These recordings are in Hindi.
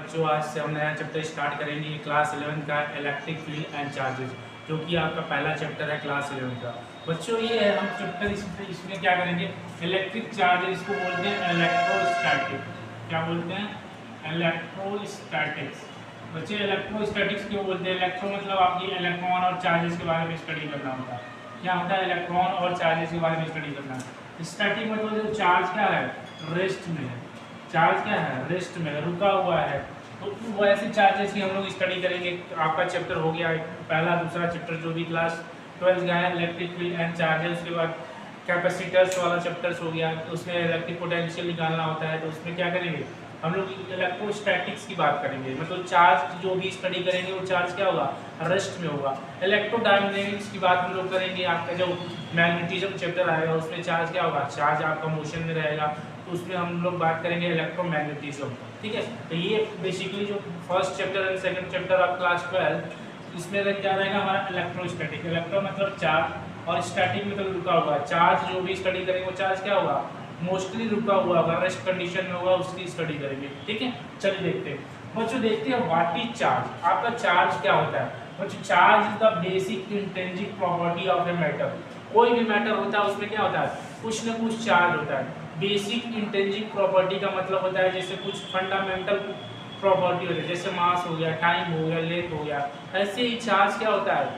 बच्चों आज से हम नया चैप्टर स्टार्ट करेंगे क्लास 11 का इलेक्ट्रिक फील्ड एंड चार्जेस, जो कि आपका पहला चैप्टर है क्लास 11 का। बच्चों ये है हम चैप्टर इसमें क्या करेंगे, इलेक्ट्रिक चार्ज, इसको बोलते हैं इलेक्ट्रोस्टैटिक। क्या बोलते हैं? इलेक्ट्रोस्टैटिक्स। बच्चे इलेक्ट्रोस्टैटिक्स क्यों बोलते हैं? इलेक्ट्रो मतलब आपकी इलेक्ट्रॉन और चार्जेस के बारे में स्टडी करना होता है। क्या होता है? इलेक्ट्रॉन और चार्जेस के बारे में स्टडी करना है। स्टैटिक मतलब जो चार्ज क्या है, रेस्ट में है। चार्ज क्या है? रेस्ट में, रुका हुआ है। तो वैसे चार्जेस की हम लोग स्टडी करेंगे। आपका चैप्टर हो गया पहला, दूसरा चैप्टर जो भी क्लास 12 का है इलेक्ट्रिक फील्ड एंड चार्जेस। उसके बाद कैपेसिटर्स वाला चैप्टर्स हो गया, उसमें इलेक्ट्रिक पोटेंशियल निकालना होता है। तो उसमें क्या करेंगे हम लोग? इलेक्ट्रोस्टैटिक्स की बात करेंगे। मतलब चार्ज जो भी स्टडी करेंगे वो चार्ज क्या होगा? रेस्ट में होगा। इलेक्ट्रोडायनेमिक्स की बात हम लोग करेंगे। आपका जो मैग्नेटिज्म चैप्टर आएगा उसमें चार्ज क्या होगा? चार्ज आपका मोशन में रहेगा। तो उसमें हम लोग बात करेंगे इलेक्ट्रोमैग्नेटिज्म। ठीक है, तो ये बेसिकली जो first chapter and second chapter of class 12, इसमें क्या रहेगा हमारा? इलेक्ट्रोस्टैटिक। इलेक्ट्रो मतलब चार्ज और स्टैटिक मतलब रुका हुआ। चार्ज जो भी स्टडी करेंगे वो चार्ज क्या होगा? मोस्टली रुका हुआ होगा, रेस्ट कंडीशन में होगा, उसकी स्टडी करेंगे। ठीक है, चलिए देखते हैं बच्चों। देखते हैं व्हाट इज चार्ज। आपका चार्ज क्या होता है बच्चों? Charge is the basic intrinsic property of a matter. कोई भी मैटर होता है उसमें क्या होता है? कुछ ना कुछ चार्ज होता है। बेसिक इंट्रिंसिक प्रॉपर्टी का मतलब होता है जैसे कुछ फंडामेंटल प्रॉपर्टी होती है, जैसे मास हो गया, टाइम हो गया, लेंथ हो गया। ऐसे ही चार्ज क्या होता है?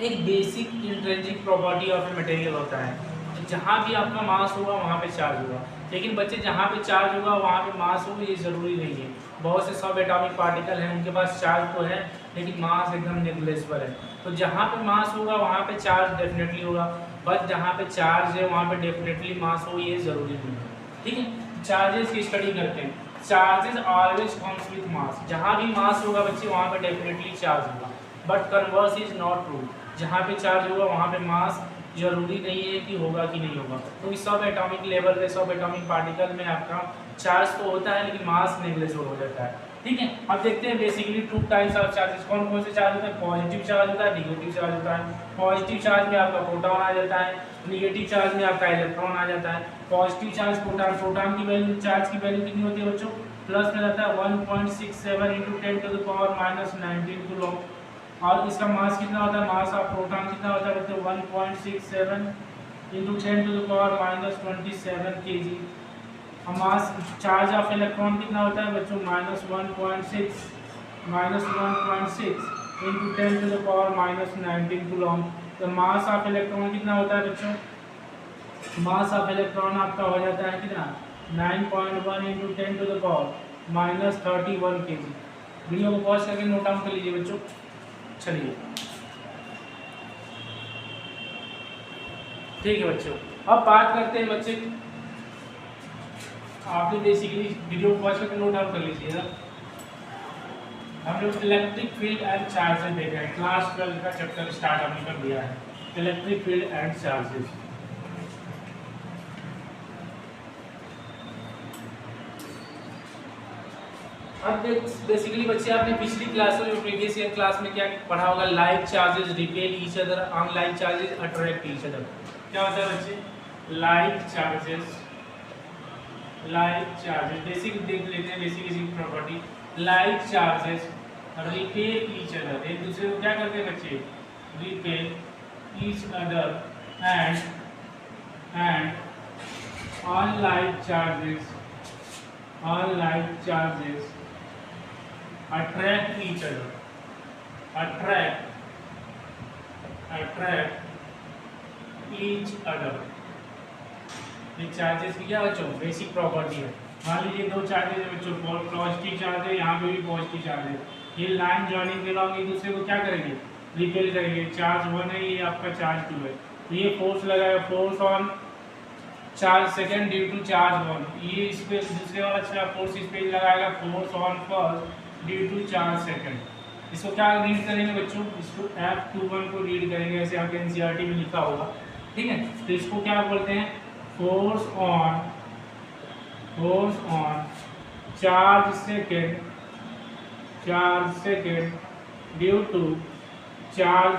एक basic intrinsic property of a material होता है। जहाँ भी आपका मास होगा वहाँ पे चार्ज होगा। लेकिन बच्चे जहाँ पे चार्ज होगा वहाँ पे मास होगा ये ज़रूरी नहीं है। बहुत से सब एटॉमिक पार्टिकल हैं उनके पास चार्ज तो है लेकिन मास एकदम नेग्लिजिबल है। तो जहाँ पे मास होगा वहाँ पे चार्ज डेफिनेटली होगा, बट जहाँ पे चार्ज है वहाँ पे डेफिनेटली मास हो ये ज़रूरी नहीं है। ठीक है, चार्जेस की स्टडी करते हैं। Charges always comes with mass. जहाँ भी मास होगा बच्चे वहाँ पे डेफिनेटली चार्ज होगा, but converse is not true. जहाँ पे चार्ज होगा वहाँ पे मास जरूरी नहीं है कि होगा कि नहीं होगा। तो सब एटॉमिक लेवल पे, सब एटॉमिक पार्टिकल में आपका चार्ज तो होता है लेकिन मास नेग्लिजिबल हो जाता है। ठीक है, अब देखते हैं basically two types of charges. कौन कौन से चार्ज होता है? पॉजिटिव चार्ज होता है, निगेटिव चार्ज होता है। पॉजिटिव चार्ज में आपका प्रोटॉन आ जाता है, निगेटिव चार्ज में आपका इलेक्ट्रॉन आ जाता है। पॉजिटिव चार्ज प्रोटॉन, प्रोटॉन की वैल्यू, चार्ज की वैल्यू कितनी होती है बच्चों? प्लस में रहता है 1.67 × 10⁻⁻19 कूलम। और इसका मास कितना होता है? मास ऑफ प्रोटॉन कितना होता है बच्चों? 1.67 × 10⁻⁻27 kg। और मास चार्ज ऑफ इलेक्ट्रॉन कितना होता है बच्चों? -1.6 × 10⁻⁻19 कूलम। तो मास ऑफ इलेक्ट्रॉन कितना होता है बच्चों? मास ऑफ इलेक्ट्रॉन आपका हो जाता है कितना? 9.1 × 10⁻31 kg। वीडियो को पॉज करके नोट डाउन कर लीजिए बच्चों। चलिए ठीक है बच्चों, अब बात करते हैं बच्चे। आपने बेसिकली वीडियो को पॉज करके नोट डाउन कर लीजिएगा। हम लोग इलेक्ट्रिक फील्ड एंड चार्जेस देख रहे हैं। क्लास 12 का चैप्टर स्टार्ट हमने कर दिया है, इलेक्ट्रिक फील्ड एंड चार्जेस। अब बेसिकली बच्चे आपने पिछली क्लास में, प्रीवियस ईयर क्लास में क्या पढ़ा होगा? Like charges repel each other, unlike charges attract each other. क्या होता है बच्चे? लाइक चार्जेस बेसिक देख लेते हैं, basic property. Like charges repel each other, एक दूसरे को क्या करते हैं बच्चे? Repel each other. And unlike charges attract each other, attract each other। ये चार्जेस की क्या बच्चों? बेसिक प्रॉपर्टी है। मान लीजिए दो चार्जेस है बच्चों, पॉजिटिव चार्ज है, यहाँ पे भी पॉजिटिव चार्ज है। ये लाइन जॉइनिंग के लॉन्ग एक दूसरे को क्या करेंगे? रिपेल करेंगे। चार्ज 1 है, ये आपका चार्ज 2 है। तो ये फोर्स लगाएगा, force on charge second due to charge 1। ये इस पे दूसरे वाला फोर्स इस पे लगाएगा, force on first due to charge second. इसको क्या रीड करेंगे बच्चों? इसको F21 को रीड करेंगे, ऐसे आपके एनसीईआरटी में लिखा होगा। ठीक है, तो इसको क्या बोलते हैं? Force on charge second due to charge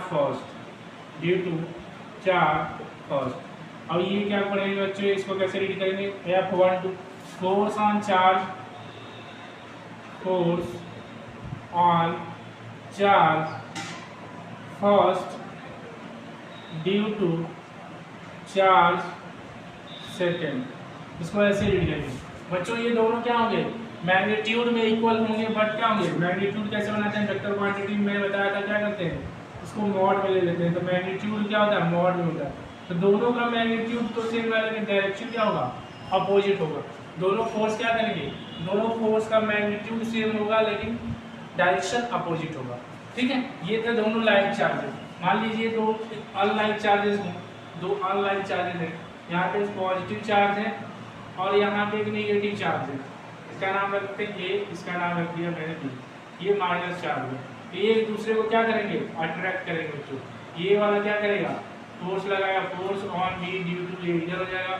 first. अब ये क्या पढ़ेंगे बच्चों? इसको कैसे रीड करेंगे? F12 force on charge force on charge first due to charge second। इसको ऐसे रीड करेंगे बच्चों। ये दोनों क्या होंगे, मैग्नीट्यूड में इक्वल होंगे, बट क्या होंगे, मैग्नीट्यूड कैसे बनाते हैं, वेक्टर क्वांटिटी में बताया था क्या करते हैं, इसको मॉड में ले लेते हैं। तो मैग्नीट्यूड क्या होता है, मॉड में होता है। तो दोनों का मैग्नीट्यूड तो सेम है, लेकिन डायरेक्शन क्या होगा, अपोजिट होगा। दोनों फोर्स क्या करेंगे, दोनों फोर्स का मैग्नीट्यूड सेम होगा, लेकिन डायरेक्शन अपोजिट होगा। ठीक है, ये थे दोनों लाइक चार्जेस। मान लीजिए दो अनलाइक चार्जेस हैं, दो अनलाइक चार्जेस हैं, यहाँ पे पॉजिटिव चार्ज है और यहाँ पे एक नेगेटिव चार्ज है। इसका नाम रखते हैं ए, इसका नाम रख दिया मैंने बी। ये माइनस चार्ज है। ये एक दूसरे को क्या करेंगे, अट्रैक्ट करेंगे बच्चों। ये वाला क्या करेगा, फोर्स लगाएगा, force on B due to A इधर हो जाएगा,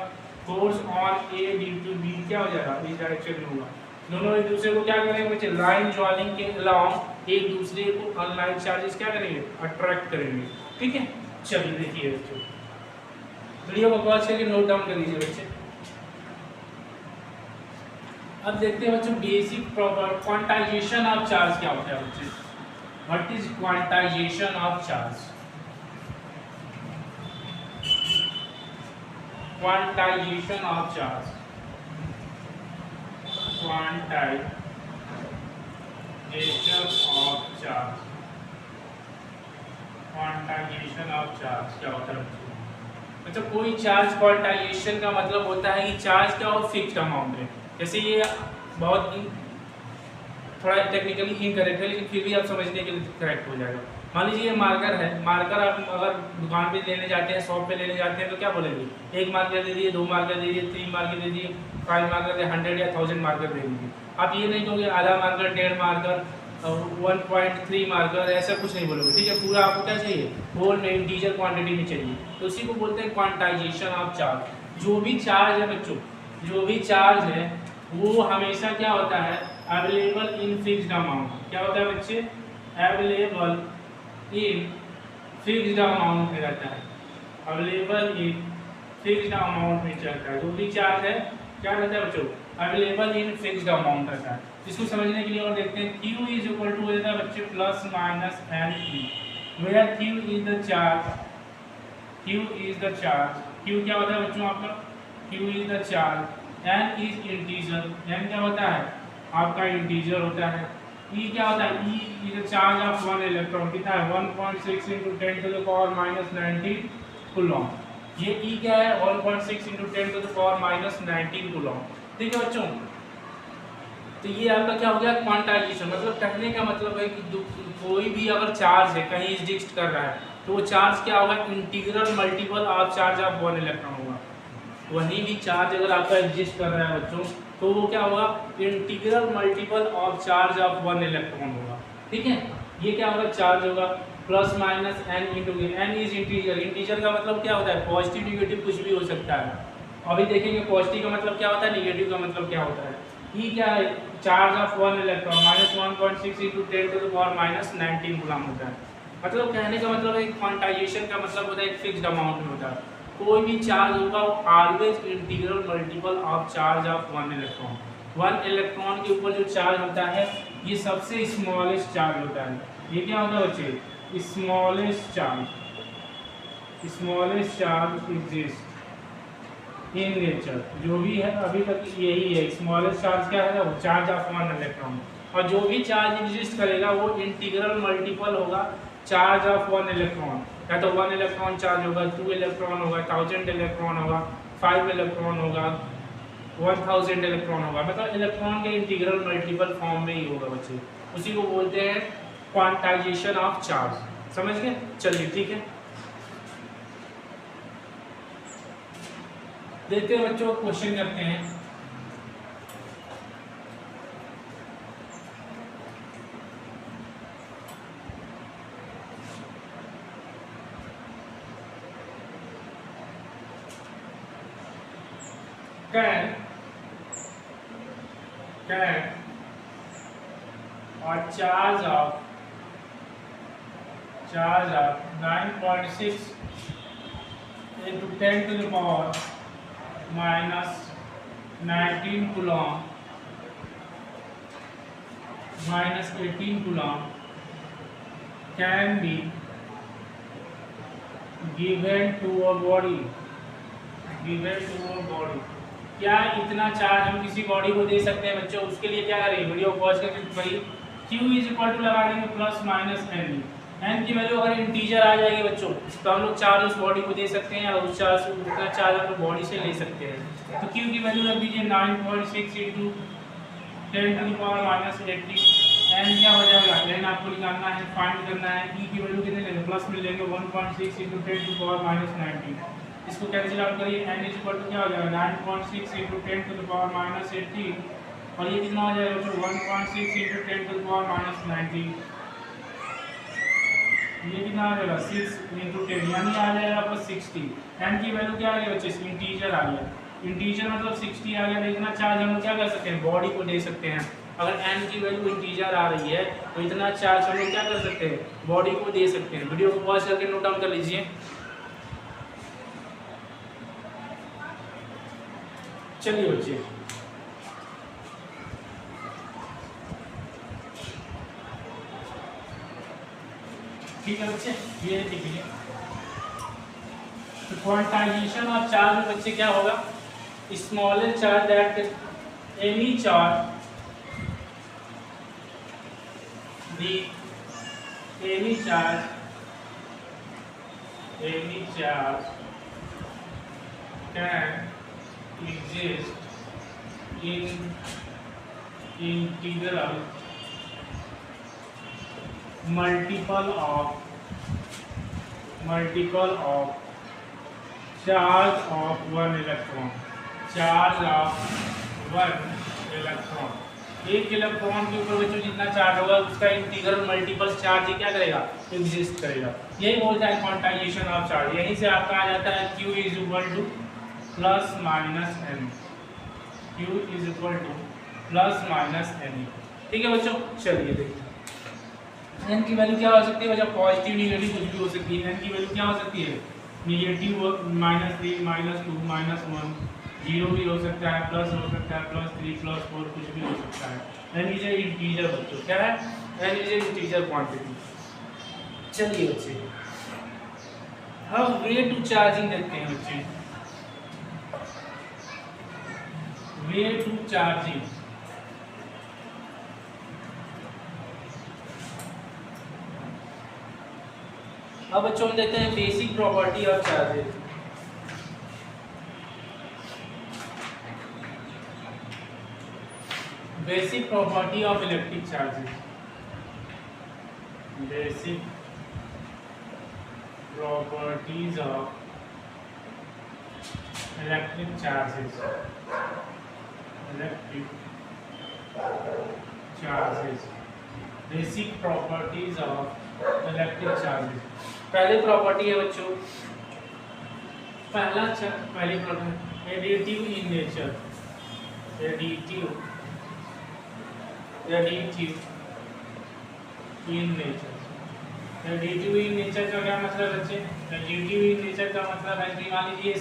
force on A due to B क्या हो जाएगा, इस डायरेक्शन में होगा। दोनों एक दूसरे को क्या करेंगे बच्चे, लाइन ज्वाइनिंग के अलाउंग एक दूसरे को अनलाइक चार्जेस क्या करेंगे, अट्रैक्ट करेंगे। ठीक है, चलिए देखिए बच्चों, वीडियो को पॉज करके नोट डाउन कर लीजिए बच्चे। अब देखते हैं बच्चों basic proper quantization of charge क्या होता है बच्चे। What is quantization of charge, quantization of charge, quantization of charge, quantization of charge क्या होता है बच्चों। अच्छा, कोई चार्ज क्वांटाइजेशन का मतलब होता है कि चार्ज क्या हो, फिक्स्ड अमाउंट है। जैसे ये बहुत थोड़ा टेक्निकली इनकरेक्ट है, लेकिन फिर भी आप समझने के लिए करेक्ट हो जाएगा। मान लीजिए ये मार्कर है, मार्कर आप अगर दुकान पे लेने जाते हैं, शॉप पे लेने जाते हैं, तो क्या बोलेंगे, एक मार्कर दे दिए, दो मार्कर दे दिए, 3 मार्कर दे दिए, 5 मार्कर दे, 100 या 1000 मार्कर दे दीजिए। आप ये नहीं कहोगे आधा मार्कर, 1.5 मार्कर, 1.3 मार्कर, ऐसा कुछ नहीं बोलोगे। ठीक है, पूरा आपको क्या चाहिए, होल में इंटीजर क्वांटिटी में चाहिए। तो उसी को बोलते हैं क्वांटाइजेशन ऑफ चार्ज। जो भी चार्ज है बच्चों, जो भी चार्ज है वो हमेशा क्या होता है, अवेलेबल इन फिक्स्ड अमाउंट। क्या होता है बच्चे, अवेलेबल इन फिक्स्ड अमाउंट में रहता है, अवेलेबल इन फिक्स्ड अमाउंट में चलता है। जो भी चार्ज है क्या रहता है बच्चों, अवेलेबल इन फिक्स्ड अमाउंट रहता है। इसको समझने के लिए और देखते हैं, Q इज इक्वल टू हो जाता है बच्चे plus minus N E, where Q is the charge, Q is the charge. Q क्या होता है बच्चों आपका, Q is the charge, n is integer, n क्या होता है आपका इंटीजर होता है, E क्या होता है, E is the charge of 1 electron. कितना है, 1.6 × 10 to the power minus 19 Coulomb. ये E क्या है, 1.6 × 10 to the power minus 19 Coulomb. ठीक है बच्चों, तो ये आपका क्या हो गया, क्वांटाइजेशन। मतलब कहने का मतलब है कि कोई भी अगर चार्ज है कहीं एग्जिस्ट कर रहा है, तो वो चार्ज क्या होगा, integral multiple of charge of 1 electron होगा। वही भी चार्ज अगर आपका एग्जिस्ट कर रहा है बच्चों, तो वो क्या होगा, integral multiple of charge of 1 electron होगा। ठीक है, ये क्या होगा, चार्ज होगा plus minus N into N is integer. Integer का मतलब क्या होता है, पॉजिटिव निगेटिव कुछ भी हो सकता है। अभी देखेंगे पॉजिटिव का मतलब क्या होता है, निगेटिव का मतलब क्या होता है। ई क्या है, charge of 1 electron minus 1.6 × 10 to the power minus 19 coulomb होता है। मतलब कहने का मतलब है क्वांटाइजेशन का मतलब होता है एक फिक्स्ड अमाउंट में होता है। कोई भी चार्ज होगा वो always integral multiple of charge of 1 electron. 1 electron के ऊपर जो चार्ज होता है ये सबसे स्मॉलेस्ट चार्ज होता है। ये क्या होता है बच्चे, smallest charge, smallest charge exist in nature. जो भी है अभी तक यही है, स्मॉलेस्ट चार्ज क्या है, वो चार्ज ऑफ 1 इलेक्ट्रॉन। और जो भी चार्ज एग्जिस्ट करेगा वो इंटीग्रल मल्टीपल होगा चार्ज ऑफ 1 इलेक्ट्रॉन। या तो 1 इलेक्ट्रॉन चार्ज होगा, 2 इलेक्ट्रॉन होगा, 1000 इलेक्ट्रॉन होगा, 5 इलेक्ट्रॉन होगा, 1000 इलेक्ट्रॉन होगा। मतलब इलेक्ट्रॉन के इंटीग्रल मल्टीपल फॉर्म में ही होगा बच्चे। उसी को बोलते हैं क्वांटाइजेशन ऑफ चार्ज। समझ गए, चलिए ठीक है, देखते हैं बच्चों, क्वेश्चन करते हैं। Can a charge of 9.6 into 10 to the power minus 19 coulomb minus 18 coulomb can be given to a body, क्या इतना चार्ज हम किसी बॉडी को दे सकते हैं बच्चों? उसके लिए क्या करेंगे, वीडियो पॉज करके भाई Q इज इक्वल टू लगा देंगे प्लस माइनस एन। एन की वैल्यू अगर इंटीजर आ जाएगी बच्चों तो हम लोग चार्ज उस बॉडी को दे सकते हैं या उस चार्ज से उतना चार्ज हम लोग बॉडी से ले सकते हैं। तो Q की वैल्यू रख दीजिए 9.6 into 10 to the power minus 80। N क्या हो जाएगा, एन आपको निकालना है, फाइंड करना है। ई की वैल्यू कितने लेंगे, प्लस में लेंगे 1.6 इंटू 10 टू पावर माइनस 90। इसको कैंसिल आउट करिए, एन इज इक्वल टू क्या हो जाएगा 9.6 into 10 to the power minus 80 और ये कितना हो जाएगा बच्चों 1.6 into 10 to the power minus 90। ये कितना आ जाएगा 6 इंटू 10 यानी आ जाएगा आपका 60। एन की वैल्यू क्या आ गई बच्चे, इंटीजर आ गया। इंटीजर मतलब 60 आ गया। तो इतना चार्ज हम लोग क्या कर सकते हैं, बॉडी को दे सकते हैं। अगर एन की वैल्यू इंटीजर आ रही है तो इतना चार्ज हम लोग क्या कर सकते हैं, बॉडी को दे सकते हैं। वीडियो को पॉज करके नोट डाउन कर लीजिए। चलिए बच्चे, ठीक है बच्चे, ये देखिए तो क्वांटाइजेशन ऑफ चार्ज में बच्चे क्या होगा, smallest charge that any charge any charge can exist in integral multiple of charge of one electron, एक इलेक्ट्रॉन के ऊपर बच्चों जितना चार्ज होगा उसका इंटीग्रल मल्टीपल चार्ज क्या करेगा, एग्जिस्ट करेगा। यही बोलता है क्वांटाइजेशन ऑफ चार्ज। यहीं से आपका आ जाता है Q is equal to plus minus n, Q is equal to plus minus n. ठीक है बच्चों, चलिए देखिए एन की वैल्यू क्या हो सकती है बच्चों, पॉजिटिव निगेटिव कुछ भी हो सकती है। एन की वैल्यू क्या हो सकती है, निगेटिव -3 -2 -1, 0 भी हो सकता है, प्लस हो सकता है, +3 +4 कुछ भी हो सकता है। एन इज ए इंटीजर बच्चों, क्या है, n is a integer quantity. चलिए बच्चे अब वे टू चार्जिंग देखते हैं बच्चे। वे टू चार्जिंग, अब बच्चों हम देखते हैं basic property of charges. Basic property of electric charges, basic properties of electric charges, basic properties of electric charges. पहली प्रॉपर्टी है बच्चों, पहली property additive in nature, additive in nature. Additive in nature का क्या मतलब बच्चे, एडिटिव इन नेचर का मतलब है कि मान लीजिए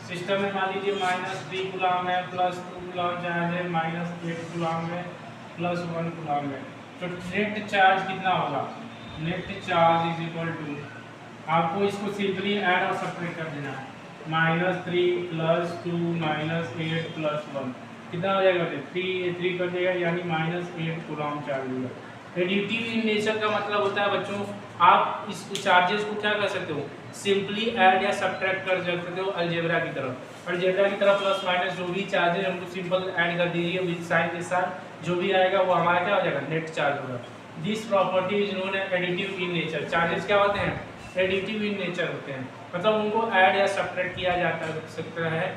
सिस्टम में मान लीजिए -3 कूलम है, +2 कूलम चार्ज है, -8 कूलम है, +1 कूलम है। तो नेट चार्ज कितना होगा, net charge is equal to, आपको इसको सिंपली ऐड और सब्ट्रैक्ट कर देना है, -3 +2 -8 +1 कितना हो जाएगा, 3 कर देगा यानी -8 कूलम चार्ज होगा। एडिटिव इन नेचर का मतलब होता है बच्चों आप इस चार्जेस को क्या कर सकते हो, सिंपली ऐड या सब्ट्रैक्ट कर सकते हो अलजेब्रा की तरफ। अलजेब्रा की तरफ प्लस माइनस जो भी चार्जेस हमको सिंपल ऐड कर दीजिए विद साइन के साथ, जो भी आएगा वो हमारा क्या हो जाएगा, नेट चार्ज होगा। This property is known as additive in nature. Charges क्या होते हैं, एडिटिव इन नेचर होते हैं, मतलब उनको ऐड या सब्ट्रैक्ट किया जाता सकता है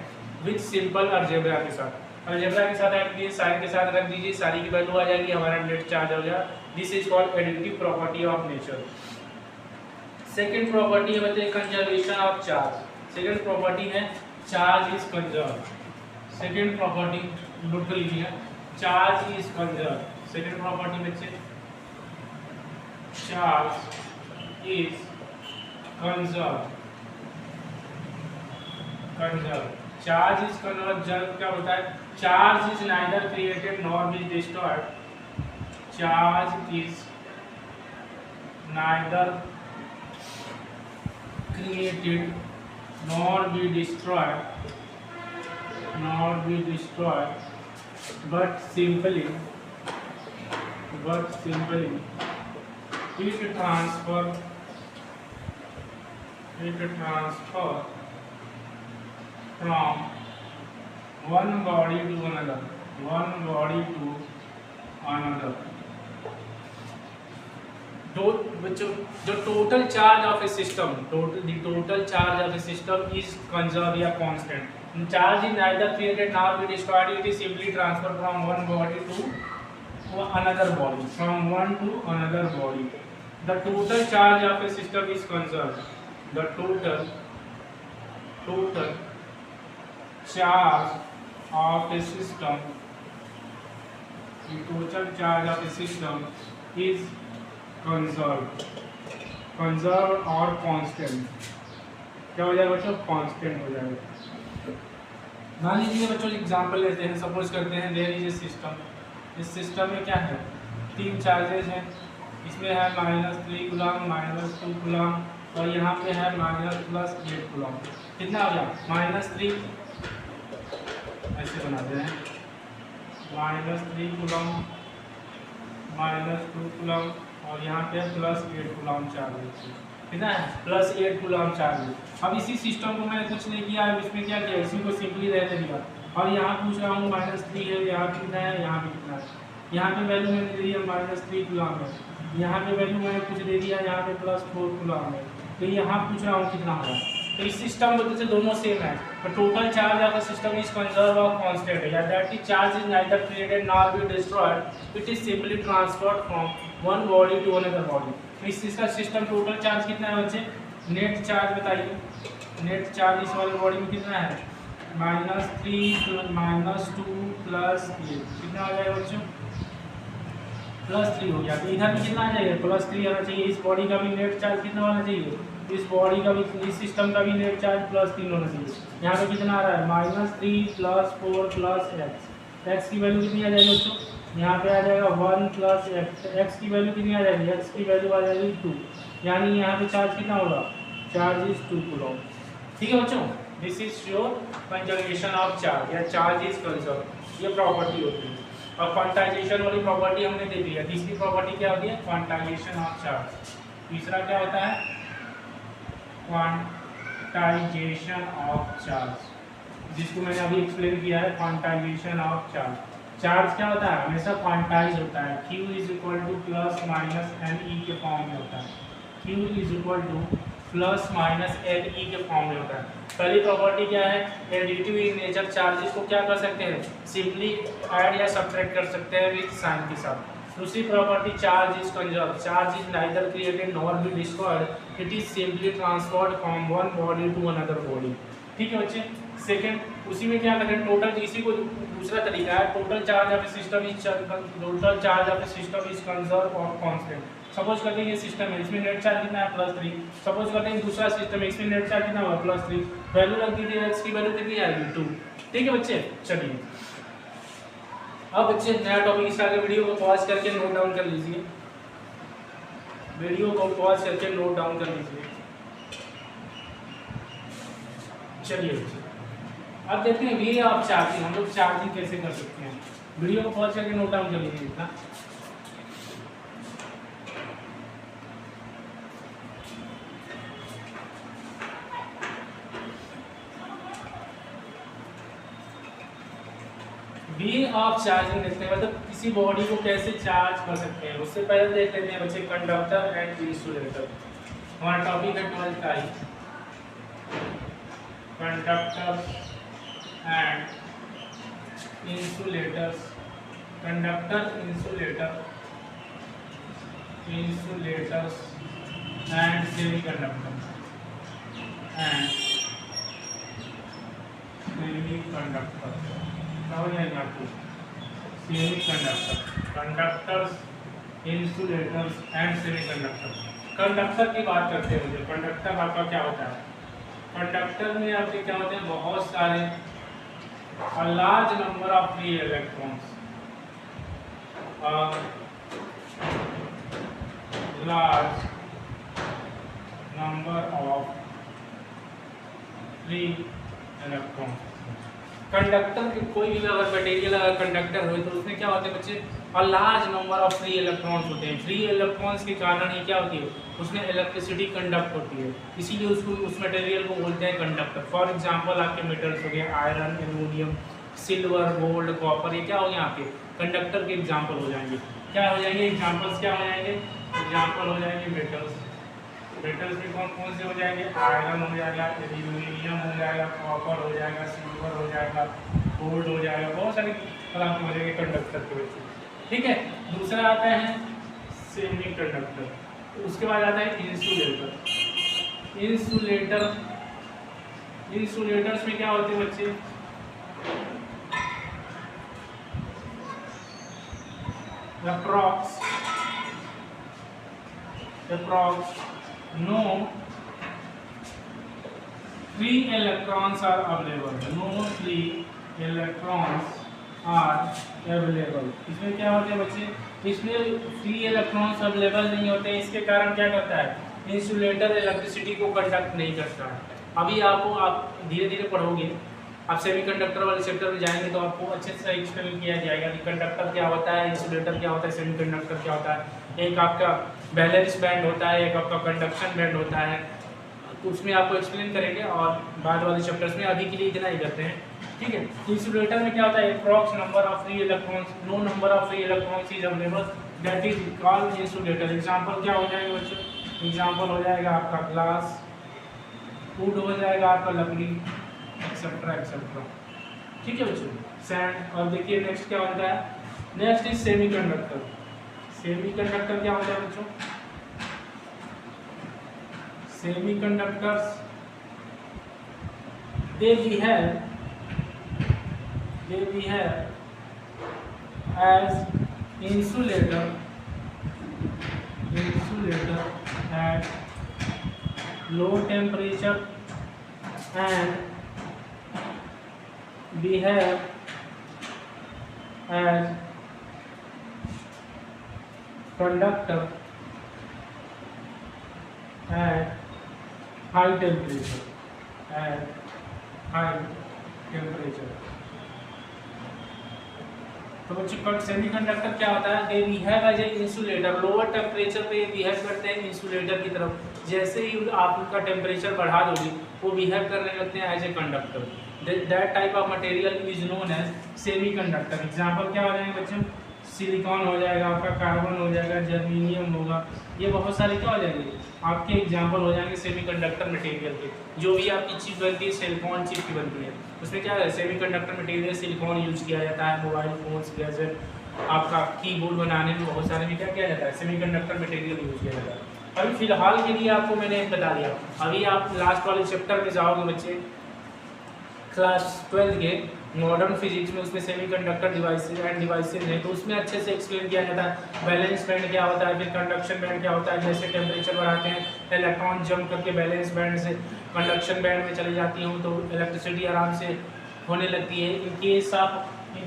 विद सिंपल अलजेब्रा के साथ। अलजेब्रा के साथ ऐड कीजिए, साइन के साथ रख दीजिए, सारी की वैल्यू आ जाएगी, हमारा नेट चार्ज हो जाएगा। This is called additive property of nature. Second property है बच्चे conservation of charge. Second property है charge is conserve. Second property note कर लीजिए, charge is conserve. Second property बच्चे charge is conserve. Charge is conserve क्या होता है, charge is neither created nor is destroyed charge is neither created nor be destroyed but simply it transfer from one body to another जो total charge of A system the total charge of a system is conserved या constant. Charge is neither created nor be destroyed, it is simply transferred from one body to another body, The total charge of a system is conserved. The total charge of a system is conserved और कांस्टेंट. क्या हो जाएगा बच्चों? कांस्टेंट हो जाएगा. मान लीजिए बच्चों एग्जांपल लेते हैं. सपोज करते हैं देयर इज ए सिस्टम. इस सिस्टम में क्या है? 3 चार्जेस हैं. इसमें है -3 कूलम, -2 कूलम और यहाँ पे है -+8 कूलम. कितना हो गया? -3 ऐसे बनाते हैं. -3 कूलम, -2 कूलम और यहाँ पे +8 कूलम चार्ज. कितना है? +8 कूलम चार्ज. अब इसी सिस्टम को मैंने कुछ नहीं किया है. इसमें क्या किया? इसी को सिंपली रहने दिया. और यहाँ पूछ रहा हूँ -3 है, यहाँ कितना है, यहाँ पे कितना है. यहाँ पे वैल्यू मैंने दे दिया -3 कूलम है. यहाँ पे वैल्यू मैंने कुछ दे दिया, यहाँ पे +4 कूलम है. तो यहाँ पूछ रहा हूँ कितना होगा. तो इस सिस्टम में से दोनों सेम है. तो total charge of the system is conserve और कांस्टेंट है. या that is charge is neither created nor be destroyed, it is simply transferred from one body to another body. इसका सिस्टम टोटल चार्ज कितना है बच्चे? नेट चार्ज बताइए. नेट चार्ज इस वाले बॉडी में कितना है? -3 -2 +8. कितना आ जाएगा बच्चों? +3 हो गया. तो इधर भी कितना आ जाएगा? +3 आना चाहिए. इस बॉडी का भी नेट चार्ज कितना होना चाहिए? इस बॉडी का भी, इस सिस्टम का भी नेट चार्ज +3 होना चाहिए. यहाँ पे कितना आ रहा है? -3 +4 +x. x की वैल्यू कितनी आ जाएगी बच्चों? यहाँ पे आ जाएगा 1 + x. x की वैल्यू कितनी आ जाएगी? x की वैल्यू आ जाएगी 2. यानी यहाँ पे चार्ज कितना होगा? Charge is 2 coulomb. ठीक है बच्चों, this is your conservation of charge या चार्ज इज कंजर्व. ये प्रॉपर्टी होती है. और क्वांटाइजेशन वाली प्रॉपर्टी हमने दे दी है. तीसरी प्रॉपर्टी क्या होती है? Quantization of charge. तीसरा क्या होता है? क्वांटाइजेशन ऑफ चार्ज, जिसको मैंने अभी एक्सप्लेन किया है. Quantization of charge. चार्ज क्या होता है? हमेशा क्वांटाइज होता है. Q = ±NE के फॉर्म में होता है. Q = ±NE के फॉर्म में होता है. पहली प्रॉपर्टी क्या है? Additive in nature. चार्जेस को क्या कर सकते हैं? सिंपली ऐड या सब्ट्रैक्ट कर सकते हैं विद साइन के साथ. दूसरी property charge is conserve. Charge is neither created nor be destroyed, it is simply transferred from one body to another body. ठीक है बच्चे. सेकेंड, उसी में क्या करें? टोटल, इसी को दूसरा तरीका है. Total charge of A system is conserve और कांस्टेंट. सपोज करते हैं ये सिस्टम है, इसमें नेट चार्ज कितना है? +3. सपोज करते हैं दूसरा सिस्टम है, इसमें नेट चार्ज कितना होगा? +3. वैल्यू रख दीजिए. x की वैल्यू कितनी आएगी? 2. ठीक है बच्चे. चलिए अब बच्चे नया टॉपिक स्टार्ट कर. वीडियो को पॉज करके नोट डाउन कर लीजिए. चलिए बच्चे अब देखते हैं वे ऑफ चार्जिंग. हम लोग चार्जिंग कैसे कर सकते हैं? वीडियो को पॉज करके नोट डाउन कर लीजिए. इतना वे ऑफ चार्जिंग देखते हैं, मतलब किसी बॉडी को कैसे चार्ज कर सकते हैं. उससे पहले देख लेते हैं बच्चे कंडक्टर एंड इंसुलेटर. हमारा टॉपिक है 12th का ही. Conductor and insulators. Conductor, insulators and semiconductor. Semiconductor, conductors, insulators and semiconductor. Conductor की बात करते हैं. मुझे कंडक्टर आपका क्या होता है? कंडक्टर में आपके क्या होते हैं? बहुत सारे large number of free electrons. large number of free electrons। Conductor के कोई भी अगर मटेरियल अगर कंडक्टर हो तो उसमें क्या होते हैं बच्चे, और large number of free electrons होते हैं। फ्री इलेक्ट्रॉन्स के कारण ही क्या होती है, उसमें इलेक्ट्रिसिटी कंडक्ट होती है, इसीलिए उसको उस मटेरियल को बोलते हैं कंडक्टर। फॉर एग्जांपल आपके मेटल्स हो गए iron, aluminium, silver, gold, copper, ये क्या हो गए आपके कंडक्टर के एग्जाम्पल हो जाएंगे। क्या हो जाएंगे एग्जाम्पल्स, क्या हो जाएंगे एग्जाम्पल हो जाएंगे मेटल्स। मेटल्स में कौन कौन से हो जाएंगे, आयरन हो जाएगा, एल्यूमिनियम हो जाएगा, कॉपर हो जाएगा, सिल्वर हो जाएगा, गोल्ड हो जाएगा, बहुत सारे पदार्थ हो जाएंगे कंडक्टर के वजह से। ठीक है, दूसरा आता है सेमी कंडक्टर, उसके बाद आता है इंसुलेटर। इंसुलेटर्स में क्या होते हैं बच्चे, approx no free electrons are available। इसमें क्या होते हैं बच्चे, इसमें फ्री इलेक्ट्रॉन्स अवेलेबल नहीं होते हैं। इसके कारण क्या करता है, इंसुलेटर इलेक्ट्रिसिटी को कंडक्ट नहीं करता है। अभी आप धीरे धीरे पढ़ोगे, आप सेमीकंडक्टर वाले चैप्टर में जाएंगे तो आपको अच्छे से एक्सप्लेन किया जाएगा कि कंडक्टर क्या होता है, इंसुलेटर क्या होता है, सेमीकंडक्टर क्या होता है। एक आपका बैलेंस बैंड होता है, एक आपका कंडक्शन बैंड होता है, तो उसमें आपको एक्सप्लेन करेंगे और बाद वाले चैप्टर्स में। अभी के लिए इतना ही करते हैं, ठीक है। इंसुलेटर में क्या होता है, approx number of free electrons, no number of free electrons is available, that is called insulator. Example क्या हो जाएगा बच्चों, एग्जांपल हो जाएगा आपका ग्लास, वुड हो जाएगा आपका लकड़ी, एक्सेट्रा एक्सेट्रा। ठीक है बच्चों, सैंड। और देखिए नेक्स्ट क्या होता है, नेक्स्ट इज सेमीकंडक्टर। सेमीकंडक्टर क्या होता है बच्चों, semiconductors they behave as insulator at low temperature and behave as conductor at high temperature, तो बच्चों सेमीकंडक्टर क्या होता है, they behave as a insulator. Lower temperature पे बिहेव करते हैं इंसुलेटर की तरफ। जैसे ही आप उनका टेम्परेचर बढ़ा दोगे वो बिहेव करने लगते हैं as a conductor. That type of material is known as semiconductor. Example क्या हो जाएंगे बच्चों, सिलिकॉन हो जाएगा आपका, कार्बन हो जाएगा, जर्मेनियम होगा, ये बहुत सारे क्या हो जाएंगे आपके एग्जांपल हो जाएंगे सेमीकंडक्टर मटेरियल के। जो भी आपकी चिप बनती है सिलिकॉन चिप की बनती है, उसमें क्या है सेमीकंडक्टर मटेरियल सिलिकॉन यूज किया जाता है। मोबाइल फोन्स, गैजेट, आपका कीबोर्ड बनाने में बहुत सारे में क्या किया जाता है, सेमीकंडक्टर मटेरियल यूज किया जाता है। अभी फिलहाल के लिए आपको मैंने बता दिया। अभी आप लास्ट वाले चैप्टर में जाओगे बच्चे, क्लास 12 के मॉडर्न फिजिक्स में, उसमें सेमीकंडक्टर डिवाइसेज एंड डिवाइसेज है, तो उसमें अच्छे से एक्सप्लेन किया जाता है बैलेंस बैंड क्या होता है, फिर कंडक्शन बैंड क्या होता है। जैसे टेम्परेचर बढ़ाते हैं इलेक्ट्रॉन जंप करके बैलेंस बैंड से कंडक्शन बैंड में चली जाती हूँ तो इलेक्ट्रिसिटी आराम से होने लगती है। In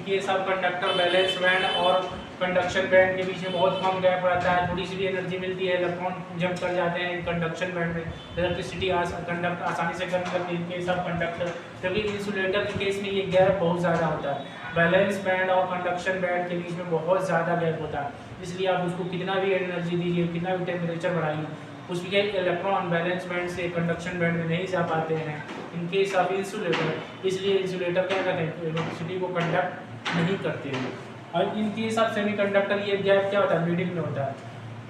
case of conductor balance band और कंडक्शन बैंड के बीच में बहुत कम गैप रहता है, थोड़ी सी भी एनर्जी मिलती है, इलेक्ट्रॉन जंप कर जाते हैं कंडक्शन बैंड में, इलेक्ट्रिसिटी कंडक्ट आसानी से कर सकती है इन केस ऑफ कंडक्टर। जबकि इंसुलेटर के केस में ये गैप बहुत ज़्यादा होता है, बैलेंस बैंड और कंडक्शन बैंड के बीच में बहुत ज़्यादा गैप होता है। इसलिए आप उसको कितना भी एनर्जी दीजिए, कितना भी टेम्परेचर बढ़ाइए, उसके इलेक्ट्रॉन बैलेंस बैंड से कंडक्शन बैंड में नहीं जा पाते हैं इन केस ऑफ इंसुलेटर। इसलिए इंसुलेटर क्या करते हैं, इलेक्ट्रिसिटी को कंडक्ट नहीं करते हैं। और इन केस ऑफ सेमीकंडक्टर ये गैप क्या होता है, मिडिल में होता है।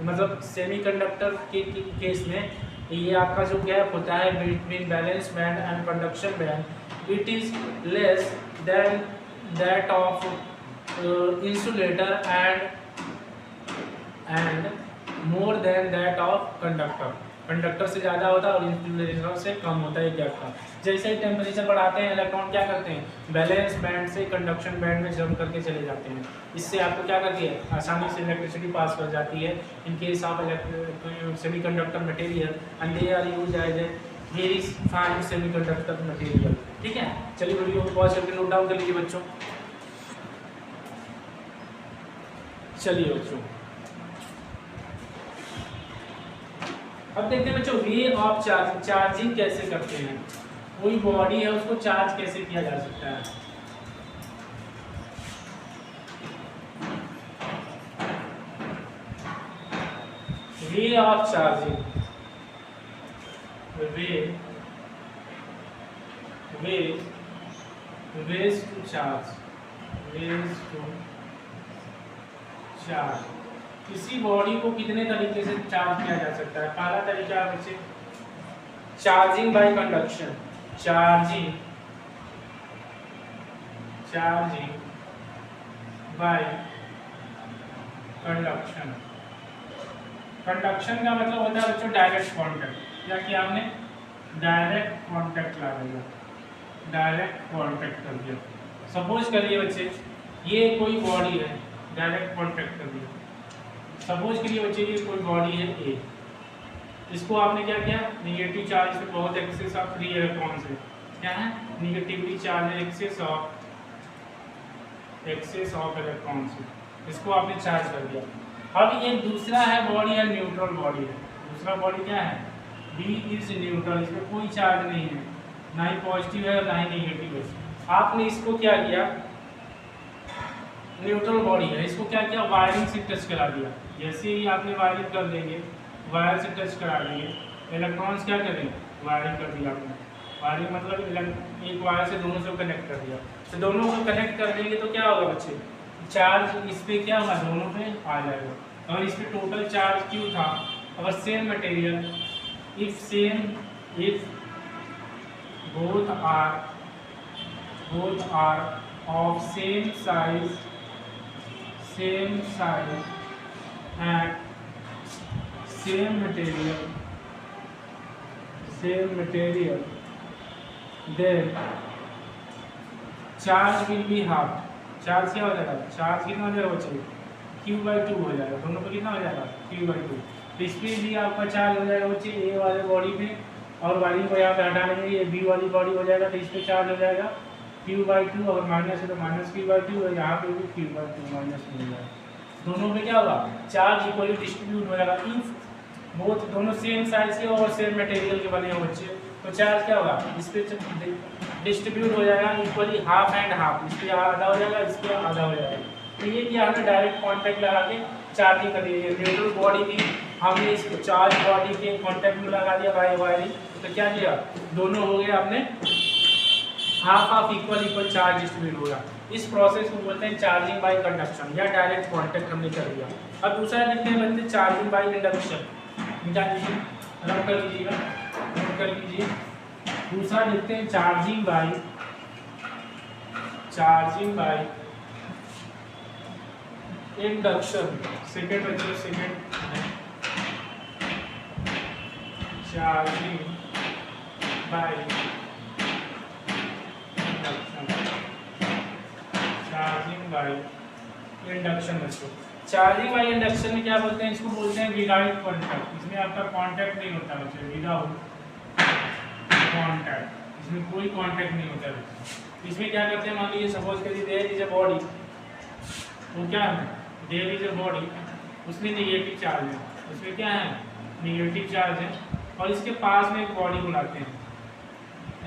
मतलब सेमीकंडक्टर के केस में ये आपका जो गैप होता है between balance band and conduction band, it is less than that of insulator and more than that of conductor. Conductor से ज़्यादा होता है और इंसुलेटर से कम होता है गैप का। जैसे ही टेम्परेचर बढ़ाते हैं इलेक्ट्रॉन क्या करते हैं, बैलेंस बैंड से कंडक्शन बैंड में जंप करके चले जाते हैं। इससे आपको क्या करती है, आसानी से इलेक्ट्रिसिटी पास कर जाती है in case of semiconductor material and they are used as a very fine semiconductor material. ठीक है, चलिए वीडियो को पॉज करके नोट डाउन कर लीजिए बच्चों। चलिए बच्चों, अब देखते हैं बच्चों वे ऑफ चार्जिंग, चार्जिंग कैसे करते हैं, कोई बॉडी है उसको चार्ज कैसे किया जा सकता है। Way of charging, ways to charge, ways to charge, किसी बॉडी को कितने तरीके से चार्ज किया जा सकता है। पहला तरीका है बच्चे charging by conduction, charging by conduction. Conduction का मतलब होता है बच्चों डायरेक्ट कांटेक्ट, क्या किया हमने डायरेक्ट कांटेक्ट ला दिया, डायरेक्ट कांटेक्ट कर दिया। सपोज करिए बच्चे ये कोई बॉडी है, डायरेक्ट कांटेक्ट कर दिया। सपोज करिए बच्चे ये कोई बॉडी है ए, इसको आपने क्या किया निगेटिव चार्ज से बहुत एक्सेस ऑफ फ्री इलेक्ट्रॉन से, क्या है निगेटिवली चार्ज है एक्सेस ऑफ इलेक्ट्रॉन से, इसको आपने चार्ज कर दिया। अब ये दूसरा है बॉडी है न्यूट्रल बॉडी है, दूसरा बॉडी क्या है बी इज न्यूट्रल, इसमें कोई चार्ज नहीं है, ना ही पॉजिटिव है ना ही नेगेटिव है। आपने इसको क्या किया न्यूट्रल बॉडी है, इसको क्या किया वायरिंग से टच करा दिया। जैसे ही आपने वायरिंग कर देंगे, वायर से टच करा देंगे, इलेक्ट्रॉन्स क्या करेंगे वायरिंग कर दिया आपने, वायरिंग मतलब एक वायर से दोनों से कनेक्ट कर दिया। तो दोनों को कनेक्ट कर देंगे तो क्या होगा बच्चे चार्ज इस पे क्या होगा दोनों पे आ जाएगा। और इस पे टोटल चार्ज क्यों था, अगर same material if both are of same size and same material then charge will be half। Charge क्या हो जाएगा, चार्ज कितना हो जाएगा बच्चे Q/2 हो जाएगा, दोनों पे कितना हो जाएगा Q/2। तो इस पर भी आपका चार्ज हो जाएगा बच्चे ए वाले बॉडी पे, और वायरिंग को यहाँ पे हटा लेंगे, ये बी वाली बॉडी हो जाएगा तो इस पर चार्ज हो जाएगा Q/2, अगर माइनस है तो माइनस Q/2, और यहाँ पे भी Q/2 माइनस हो जाएगा। दोनों पे क्या होगा चार्ज इक्वली डिस्ट्रीब्यूट हो जाएगा। इफ बोथ दोनों सेम साइज के और सेम मटेरियल के बने हो बच्चे तो चार्ज क्या होगा इस पर डिस्ट्रीब्यूट हो जाएगा इक्वली हाफ एंड हाफ, इस पर आधा हो जाएगा इस पर आधा हो जाएगा। तो ये किया हमने डायरेक्ट कॉन्टैक्ट लगा के चार्जिंग कर दी। न्यूट्रल बॉडी थी हमने इस चार्ज बॉडी के कॉन्टैक्ट में लगा दिया बाय वायरिंग, तो क्या किया दोनों हो गए आपने हाफ इक्वल चार्ज डिस्ट्रीब्यूट होगा। इस प्रोसेस को बोलते हैं चार्जिंग बाय कंडक्शन या डायरेक्ट कॉन्टैक्ट हमने कर दिया। अब दूसरा देखते हैं बनते चार्जिंग बाय इंडक्शन, निकाल लीजिए रब कर लीजिएगा नोट कर लीजिए। दूसरा देखते हैं चार्जिंग बाय इंडक्शन। सेकेंड बच्चों सेकेंड चार्जिंग बाय इंडक्शन बच्चों। चार्जिंग बाय इंडक्शन में क्या बोलते हैं, इसको बोलते हैं विदाउट कॉन्टैक्ट। इसमें आपका कॉन्टैक्ट नहीं होता बच्चे, विदाउट कॉन्टैक्ट, इसमें कोई कॉन्टैक्ट नहीं होता है। इसमें क्या करते हैं मान लीजिए सपोज करिए देयर इज अ बॉडी, तो क्या है देयर इज अ बॉडी, उसमें निगेटिव चार्ज है, उसमें क्या है निगेटिव चार्ज है, और इसके पास में एक बॉडी बुलाते हैं,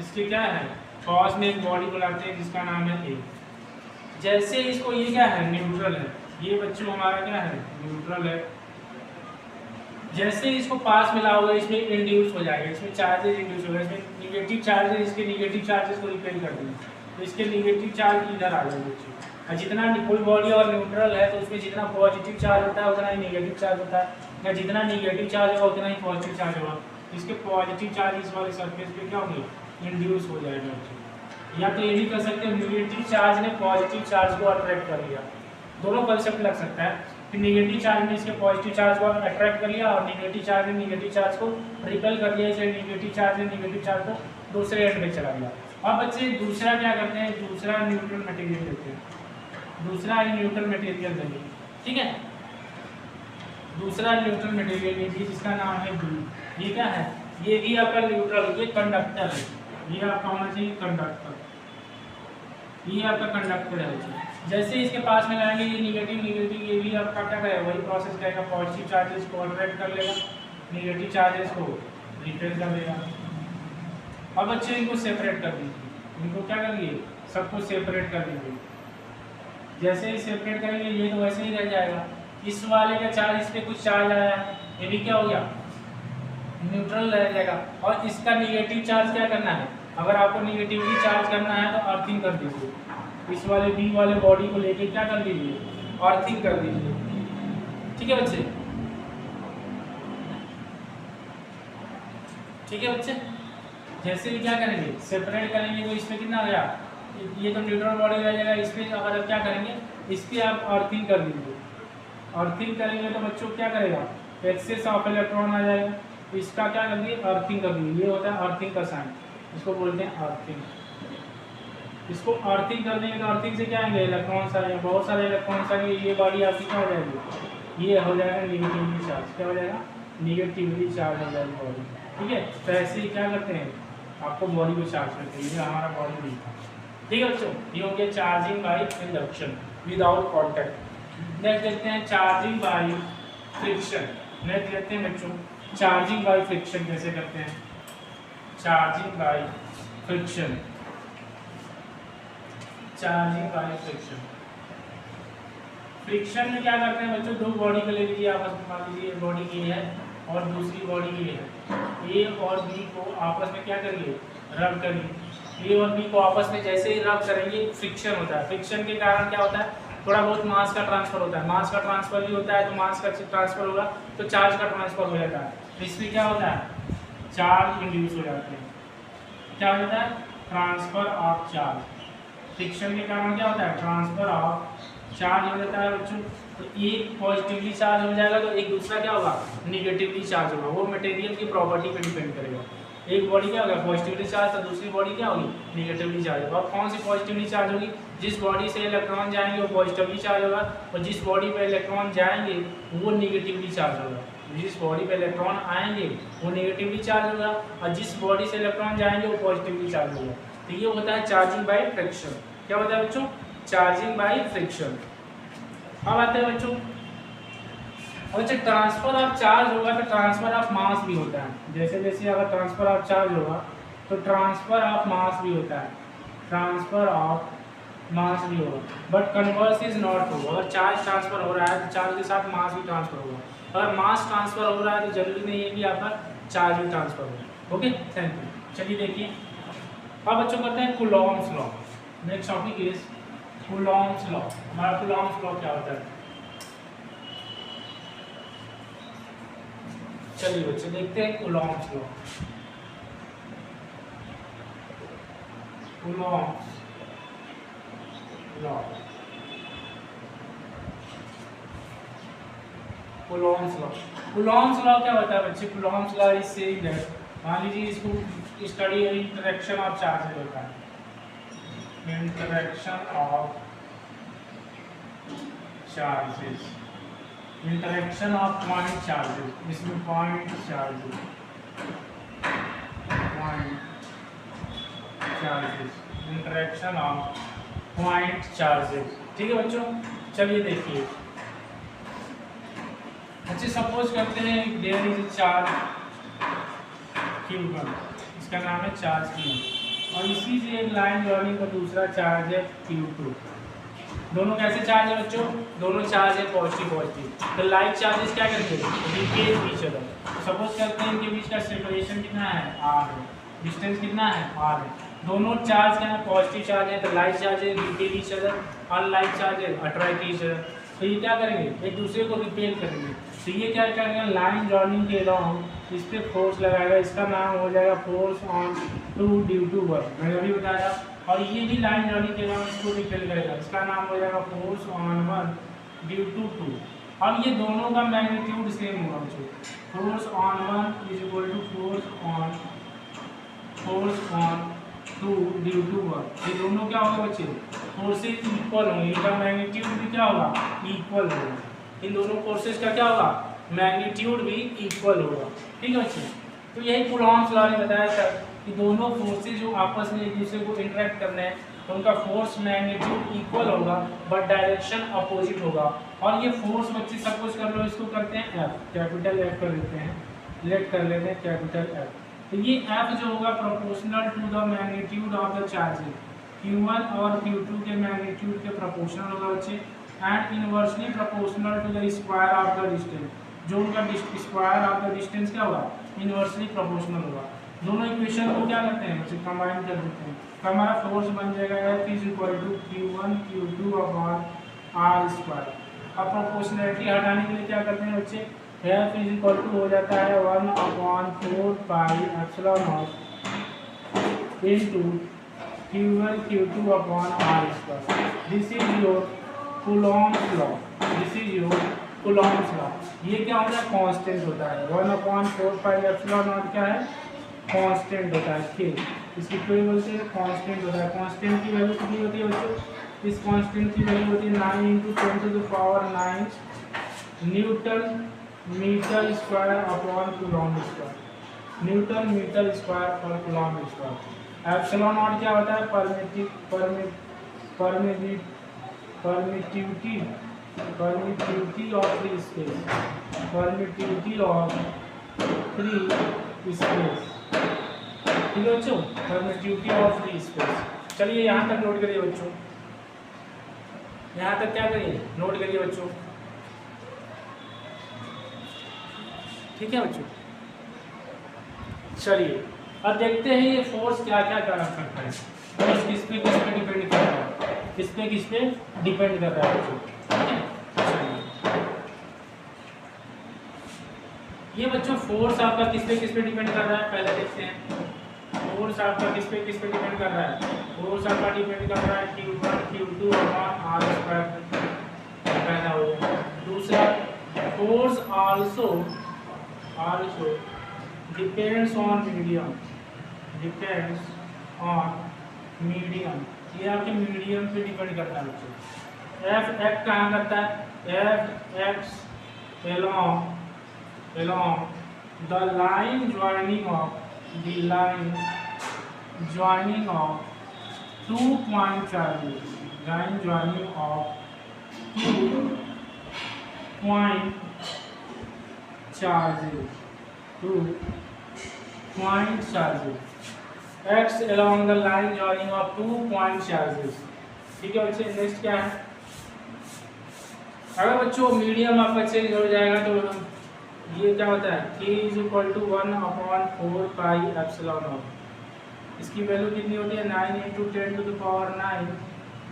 इसके क्या है पास में एक बॉडी बुलाते हैं जिसका नाम है ए। जैसे इसको ये क्या है न्यूट्रल है, ये बच्चों हमारा क्या है न्यूट्रल है। जैसे इसको पास मिला होगा इसमें इंड्यूस हो जाएगा, इसमें चार्जेस इंड्यूस होगा, इसमें निगेटिव चार्जेस इसके निगेटिव चार्जेस को रिपेल कर देंगे, तो इसके निगेटिव चार्ज इधर आ जाएंगे बच्चों। और जितना कोई बॉडी और न्यूट्रल है तो उसमें जितना पॉजिटिव चार्ज होता है उतना ही निगेटिव चार्ज होता है, या जितना निगेटिव चार्ज होगा उतना ही पॉजिटिव चार्ज होगा। इसके पॉजिटिव चार्ज इस वाले सरफेस पे क्या होंगे इंड्यूस हो जाएगा बच्चों। या तो ये भी कर सकते हैं निगेटिव चार्ज ने पॉजिटिव चार्ज को अट्रैक्ट कर लिया, दोनों कंसेप्ट लग सकता है। फिर निगेटिव चार्ज ने इसके पॉजिटिव चार्ज को अट्रैक्ट कर लिया और निगेटिव चार्ज ने निगेटिव चार्ज को रिपेल कर दिया, इसलिए निगेटिव चार्ज ने निगेटिव चार्ज को दूसरे एंड में चला गया। अब बच्चे दूसरा क्या करते हैं, दूसरा न्यूट्रल मटेरियल देते हैं, दूसरा न्यूट्रल मटेरियल देंगे, ठीक है। दूसरा न्यूट्रल मटेरियल लीजिए जिसका नाम है ब्लू। ये क्या है, ये भी आपका न्यूट्रल, ये कंडक्टर है, ये आपका होना चाहिए कंडक्टर, ये आपका कंडक्टर है। जैसे इसके पास में लाएंगे ये निगेटिव, ये भी आपका क्या करेगा वही प्रोसेस करेगा, पॉजिटिव चार्जेस को अट्रैक्ट कर लेगा नेगेटिव चार्जेस को रिपेल कर देगा। अब बच्चे इनको सेपरेट कर दीजिए, इनको क्या करिए, सबको सेपरेट कर दीजिए। जैसे ही सेपरेट करेंगे ये तो वैसे ही रह जाएगा। इस वाले का चार्ज, इस पर कुछ चार्ज आया, ये भी क्या हो गया, न्यूट्रल रह जाएगा। और इसका निगेटिव चार्ज क्या करना है, अगर आपको निगेटिवली चार्ज करना है तो अर्थिंग कर दीजिए। इस वाले बी वाले बॉडी को लेके क्या कर दीजिए, अर्थिंग कर दीजिए। ठीक है बच्चे, ठीक है बच्चे। जैसे भी क्या करेंगे, सेपरेट करेंगे तो इसमें कितना आ गया, ये तो न्यूट्रल बॉडी रह जाएगा। इस पर अगर क्या करेंगे, इस पर आप अर्थिंग कर दीजिए। अर्थिंग करेंगे तो बच्चों क्या करेगा, एक्सेस ऑफ इलेक्ट्रॉन आ जाएगा। इसका क्या कर दिए, अर्थिंग कर दीजिए। ये होता है अर्थिंग का साइन, इसको बोलते हैं अर्थिंग। इसको अर्थिंग कर देंगे तो अर्थिंग से क्या आएंगे, इलेक्ट्रॉन्स आएंगे, बहुत सारे इलेक्ट्रॉन्स आएंगे। ये बॉडी आपकी क्या हो जाएगी, ये हो जाएगा निगेटिवली चार्ज। क्या हो जाएगा, निगेटिवली चार्ज हो जाएगी बॉडी। ठीक है, तो ऐसे ही क्या करते हैं, आपको बॉडी को चार्ज करते हैं। ये हमारा बॉडी नहीं था। ठीक है बच्चों, ये हो गया charging by induction without contact. Next देखते हैं चार्जिंग बाय फ्रिक्शन। नेक्स्ट देखते हैं बच्चों चार्जिंग बाय फ्रिक्शन कैसे करते हैं। Charging by friction, charging by friction. Friction में क्या करते हैं बच्चों, दो बॉडी को ले लीजिए आपस में। मान लीजिए बॉडी ये है और दूसरी बॉडी ये है। ए और बी को आपस में क्या करिए, रब करिए। ए और बी को आपस में जैसे ही रब करेंगे फ्रिक्शन होता है। फ्रिक्शन के कारण क्या होता है, थोड़ा बहुत मास का ट्रांसफर होता है। मास का ट्रांसफर भी होता है, तो मास का ट्रांसफर होगा तो चार्ज का ट्रांसफर हो जाता है। तो इसमें क्या होता है, चार्ज इंड्यूस हो जाते हैं। क्या हो जाता है, ट्रांसफर ऑफ चार्ज। फ्रिक्शन के कारण क्या होता है, ट्रांसफर ऑफ चार्ज हो जाता है बच्चों। तो एक पॉजिटिवली चार्ज हो जाएगा तो एक दूसरा क्या होगा, निगेटिवली चार्ज होगा। वो मटेरियल की प्रॉपर्टी पे डिपेंड करेगा। एक बॉडी क्या होगा पॉजिटिवली चार्ज, तो दूसरी बॉडी क्या होगी, निगेटिवली चार्ज होगा। और कौन सी पॉजिटिवली चार्ज होगी, जिस बॉडी से इलेक्ट्रॉन जाएंगे वो पॉजिटिवली चार्ज होगा, और जिस बॉडी पे इलेक्ट्रॉन जाएंगे वो निगेटिवली चार्ज होगा। जिस बॉडी पे इलेक्ट्रॉन आएंगे वो निगेटिवली चार्ज होगा, और जिस बॉडी से इलेक्ट्रॉन जाएंगे वो पॉजिटिवली चार्ज होगा। तो ये होता है चार्जिंग बाय फ्रिक्शन। क्या होता है बच्चों, चार्जिंग बाय फ्रिक्शन। अब आते हैं बच्चों, और जब ट्रांसफर ऑफ चार्ज होगा तो ट्रांसफर ऑफ मास भी होता है। जैसे जैसे अगर ट्रांसफर ऑफ चार्ज होगा तो ट्रांसफर ऑफ मास भी होता है, ट्रांसफर ऑफ मास भी होगा। But converse is not true. अगर चार्ज ट्रांसफर हो रहा है तो चार्ज के साथ मास भी ट्रांसफर होगा। अगर मास ट्रांसफर हो रहा है तो जरूरी नहीं है कि आपका चार्ज भी ट्रांसफर हो। Okay, thank you. चलिए देखिए, अब बच्चों करते हैं Coulomb's law. Next topic is Coulomb's law. हमारा कूलॉम्स लॉ क्या होता है, चलिए बच्चे देखते हैं Coulomb's law. Coulomb's law, Coulomb's law. Coulomb's law क्या होता है बच्चे, Coulomb's law is saying that, मान लीजिए इसको स्टडी इंटरेक्शन ऑफ चार्जेस होता है। Interaction of charges, interaction of point charges. इसमें point charges, point charges, interaction of point charges. ठीक है बच्चों, चलिए देखिए बच्चे, सपोज करते हैं there is a charge Q1, इसका नाम है चार्ज Q1, और इसी से एक लाइन जॉइनिंग का दूसरा चार्ज है Q2। दोनों कैसे चार्ज है बच्चों, दोनों चार्ज है पॉजिटिव पॉजिटिव। तो लाइक चार्जेस क्या करते हैं, रिपेल ईच अदर। सपोज करते हैं इनके बीच का सेपरेशन कितना है, r है, डिस्टेंस कितना है, r है। दोनों चार्ज क्या है, पॉजिटिव चार्ज है, तो लाइक चार्ज है repel each other, unlike charge है अट्रैक्ट ईच अदर। तो ये क्या करेंगे, एक दूसरे को रिपेल करेंगे। तो ये क्या करेंगे, लाइन जॉइनिंग के अराउंड इस पर फोर्स लगाएगा। इसका नाम हो जाएगा force on two due to work, मैंने अभी बताया। और ये भी लाइन जॉइनिंग के अराउंड इसको रिपेल करेगा, इसका नाम हो जाएगा force on one due to two. अब ये दोनों का मैग्नीट्यूड सेम होगा बच्चों, force on one is equal to force on two due to work. ये दोनों क्या होगा बच्चे, फोर्सेज इक्वल होंगे, इनका मैग्नीट्यूड भी क्या होगा, इक्वल होगा। इन दोनों फोर्सेज का क्या होगा, मैग्नीट्यूड भी इक्वल होगा। ठीक है बच्चे, तो यही कूलॉम्स लॉ ने बताया था कि दोनों फोर्सेज जो आपस में एक दूसरे को इंटरेक्ट करने हैं तो उनका फोर्स मैग्नीट्यूड इक्वल होगा बट डायरेक्शन अपोजिट होगा। और ये फोर्स बच्चे सपोज कर लो इसको करते हैं F, कैपिटल F कर देते हैं। लेट कर लेते हैं कैपिटल एफ। तो ये एफ जो होगा proportional to the magnitude of the charges, Q1 और Q2 के मैग्नीट्यूड के प्रोपोर्शनल होगा बच्चे, and inversely proportional to the square of the distance, जो उनका स्क्वायर ऑफ द डिस्टेंस क्या होगा, इनवर्सली प्रोपोर्शनल होगा। दोनों इक्वेशन को क्या करते हैं बच्चे, कंबाइन कर देते हैं, तो हमारा फोर्स बन जाएगा F is equal to Q1 Q2 upon R square. अब प्रोपोर्शनलिटी हटाने के लिए क्या करते हैं बच्चे, F इज इक्वल टू हो जाता है 1/4 pi epsilon not into Q1 Q2 upon R square. This is your Coulomb's law, this is your Coulomb's law. ये क्या होता है, कांस्टेंट होता है। 1/4 पाई एप्सिलॉन नॉट क्या है, कांस्टेंट होता है। ठीक, इसकी कोई बोलते हैं कांस्टेंट होता है। कांस्टेंट की वैल्यू कितनी होती है बच्चों, इस कांस्टेंट की वैल्यू होती है 9 × 10⁹ newton metre square upon coulomb square, newton metre square पर कूलॉम स्क्वायर। एप्सिलॉन नॉट क्या होता है, permittivity of free space, permittivity of free space. ठीक है बच्चों, परमिटिविटी ऑफ फ्री स्पेस। चलिए यहाँ तक नोट करिए बच्चों, यहाँ तक क्या करिए, नोट करिए बच्चों। ठीक है बच्चों, चलिए अब देखते हैं ये फोर्स क्या क्या कर सकता है। फोर्स किस पे डिपेंड कर रहा है, किस पे डिपेंड कर रहा है बच्चों। ठीक है, चलिए ये बच्चों फोर्स आपका किस पे डिपेंड कर रहा है, पहले देखते हैं। फोर्स आपका किस पे डिपेंड कर रहा है, फोर्स आपका डिपेंड कर रहा है Q1 Q2 upon R square, पहला हो गया। दूसरा, force also depends on medium, depends on medium, ये आपके मीडियम पे डिपेंड करता है बच्चों। एफ एक्ट कहाँ करता है, F x along the line joining of two point charges, line joining of 2 point charges, 2 point charges, x along the line joining of 2 point charges। ठीक है बच्चे, नेक्स्ट क्या है, अगर बच्चों मीडियम आपका चेंज हो जाएगा तो ये क्या होता है, k is equal to 1/4 pi epsilon naught. इसकी वैल्यू कितनी होती है, 9 × 10⁹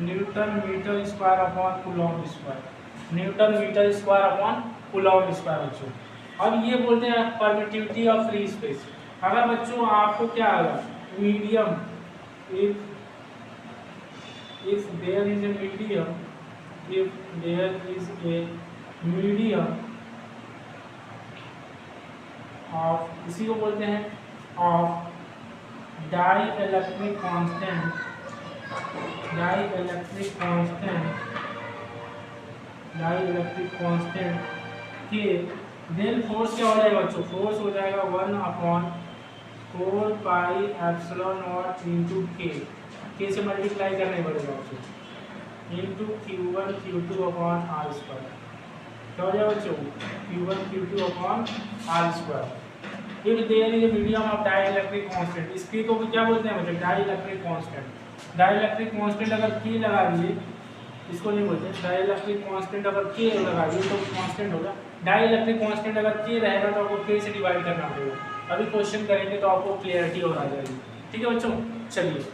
newton metre square upon coulomb square, newton metre square upon coulomb square बच्चों। अब ये बोलते हैं परमिटिविटी ऑफ फ्री स्पेस। अगर बच्चों आपको क्या होगा, medium, if there is a medium, if there is a medium of, इसी को बोलते हैं ऑफ डाइइलेक्ट्रिक कांस्टेंट, के, देन फोर्स क्या हो जाएगा बच्चों, फोर्स हो जाएगा 1/4 पाई एप्सिलॉन नॉट इनटू के से मल्टीप्लाई करने पड़ेगा बच्चों, into Q1 Q2 upon R square. क्या हो जाएगा बच्चों, Q1 Q2 upon R square. If there is a medium of dielectric constant, इसकी को क्या बोलते हैं बच्चों, डाइइलेक्ट्रिक कांस्टेंट। डाइइलेक्ट्रिक कांस्टेंट अगर K लगा दिए, इसको नहीं बोलते डाइइलेक्ट्रिक कांस्टेंट, अगर K लगा दिए तो कांस्टेंट होगा। डाइइलेक्ट्रिक कांस्टेंट अगर K रहेगा तो आपको K से डिवाइड करना पड़ेगा। अभी क्वेश्चन करेंगे तो आपको क्लियरिटी और आ जाएगी। ठीक है बच्चों, चलिए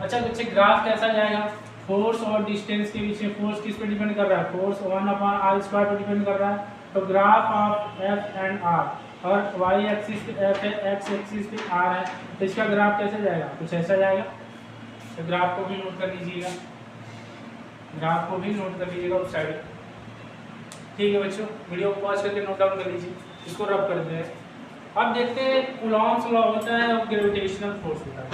अच्छा बच्चे, ग्राफ कैसा जाएगा, फोर्स और डिस्टेंस के बीच में फोर्स किस पे डिपेंड कर रहा है, फोर्स 1/r स्क्वायर पे डिपेंड कर रहा है। तो graph of F and R, और y एक्सिस पे F है, x एक्सिस पे R है, तो इसका ग्राफ कैसे जाएगा, कुछ ऐसा जाएगा। तो ग्राफ को भी नोट कर लीजिएगा, ग्राफ को भी नोट कर लीजिएगा उस साइड। ठीक है बच्चों, वीडियो को पॉज करके नोट डाउन कर लीजिए, इसको रब कर दें। अब देखते हैं कूलॉम्स लॉ होता है और ग्रेविटेशनल फोर्स होता है।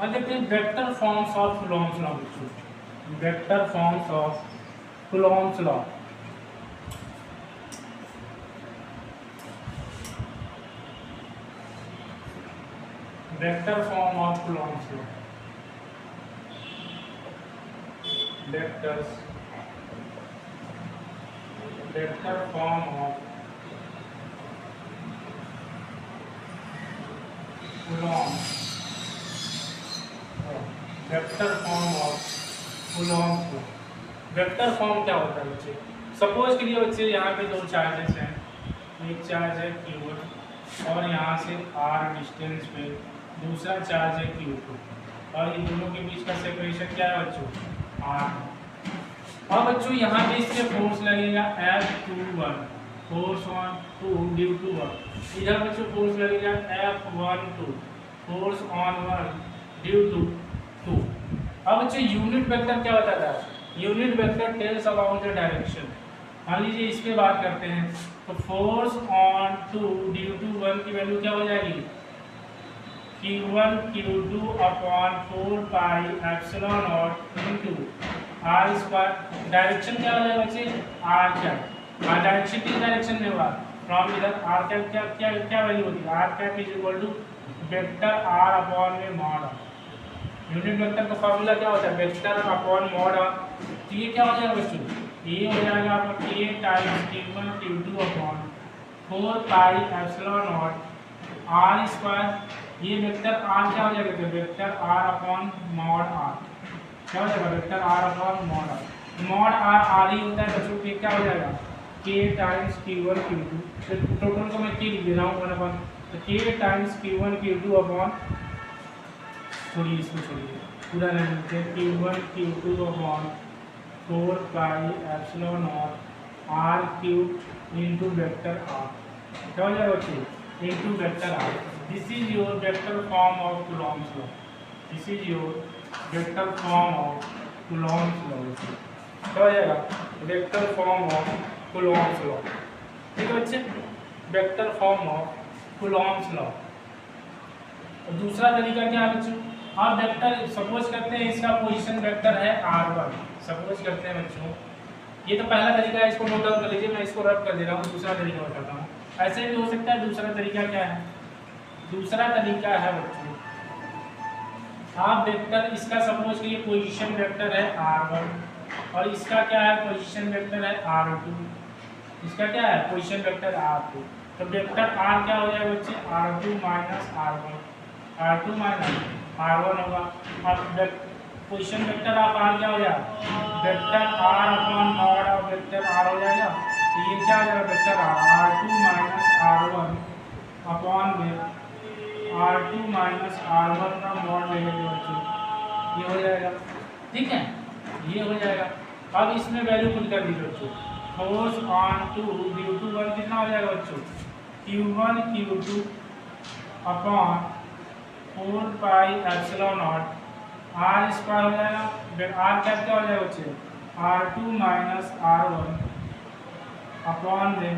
अब देखते हैं vector forms of Coulomb's law, vector forms of Coulomb's law. Vector form of Coulomb's law. Vector form of Coulomb, vector form of Coulomb flow. Vector form क्या होता है बच्चे? सपोज करिए बच्चे यहाँ पे दो चार्जेस हैं, एक चार्ज है Q1 और यहाँ से R डिस्टेंस पे दूसरा चार्ज है Q2 और इन दोनों के बीच का सेपरेशन क्या है बच्चों? R। अब बच्चों यहाँ पे इसके फोर्स लगेगा F21, force on 2 due to 1। इधर बच्चों फोर्स लगेगा F12, force on 1 due to 2। अब बच्चों यूनिट वेक्टर क्या बताता है? Unit vector tells about the direction. मान लीजिए इस पे बात करते हैं तो फोर्स ऑन 2 ड्यू टू 1 की वैल्यू क्या हो जाएगी? Q1 Q2 upon 4 pi epsilon not into R square. Direction क्या हो जाएगा बच्चे? R cap. डायरेक्शन किस डायरेक्शन में हुआ? फ्रॉम इधर R कैप क्या क्या क्या वैल्यू होती है? R cap is equal to vector R upon में मॉड। यूनिट वेक्टर का फॉर्मूला क्या होता है? Vector upon mod. तो ये क्या हो जाएगा बच्चों? ये हो जाएगा आपका K times Q1 Q2 upon 4 pi epsilon not R square. ये वेक्टर R क्या हो जाएगा? Vector R upon mod R क्या हो जाएगा? Vector R upon mod R। Mod R ही होता है बच्चों। क्या हो जाएगा? K times Q1 Q2। तो टोटल को मैं K लिख दे रहा हूँ 1 अपॉन, तो K times Q1 Q2 upon, छोड़िए इसको छोड़िए, पूरा नहीं लिखते, Q1 Q2 upon 4 pi epsilon not R cube into vector R। क्या हो जाएगा बच्चों? Into vector R। This is your vector form of Coulomb's law. This is your vector form of Coulomb's law. क्या हो जाएगा? Vector form of Coulomb's law. ठीक है बच्चे, vector form of Coulomb's law. दूसरा तरीका क्या है बच्चों? आप वेक्टर सपोज करते हैं इसका पोजीशन वेक्टर है R1, सपोज करते हैं बच्चों। ये तो पहला तरीका है, इसको नोट डाउन कर लीजिए, मैं इसको रब कर दे रहा हूँ। दूसरा तरीका बताता हूँ। ऐसे भी हो सकता है। दूसरा तरीका क्या है? दूसरा तरीका है बच्चों, आप वेक्टर इसका सपोज करिए पोजीशन वेक्टर है R1 और इसका क्या है? पोजीशन वेक्टर है R2। इसका क्या है? Position vector R2। तो वेक्टर R क्या हो जाएगा बच्चे? R2 minus R1, R2 minus R1 होगा। और पोजीशन वेक्टर ऑफ R क्या हो जाएगा? Vector R upon mod of vector R हो जाएगा। तो ये क्या हो जाएगा? Vector R2 minus R1 upon में R2 माइनस R1 का मॉड ले लेंगे बच्चों, ये हो जाएगा। ठीक है, ये हो जाएगा। अब इसमें वैल्यू पुट कर दीजिए बच्चों। फोर्स ऑन 2 ड्यू टू 1 कितना हो जाएगा बच्चों? Q1 Q2 upon 4 pi epsilon not R square हो जाएगा। R कैप क्या हो जाएगा बच्चे? R2 माइनस R1 अपॉन में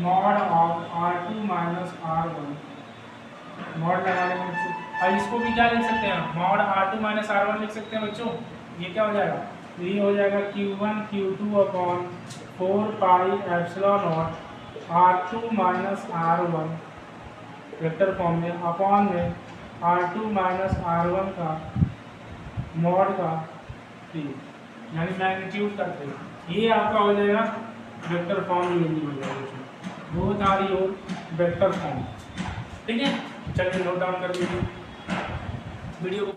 mod of R2 minus R1, mod लगा लेंगे बच्चों। और इसको भी क्या लिख सकते हैं? मॉड R2 माइनस R1 लिख सकते हैं बच्चों। ये क्या हो जाएगा? ये हो जाएगा Q1 Q2 upon 4 pi epsilon not R2 minus R1 vector form में अपॉन में R2 माइनस R1 का मॉड का 3, यानी मैग्नीट्यूड का 3। ये आपका हो जाएगा वेक्टर फॉर्म। ये हो जाएगा वो था योर वेक्टर फॉर्म। ठीक है, चलिए नोट डाउन कर लीजिए वीडियो को।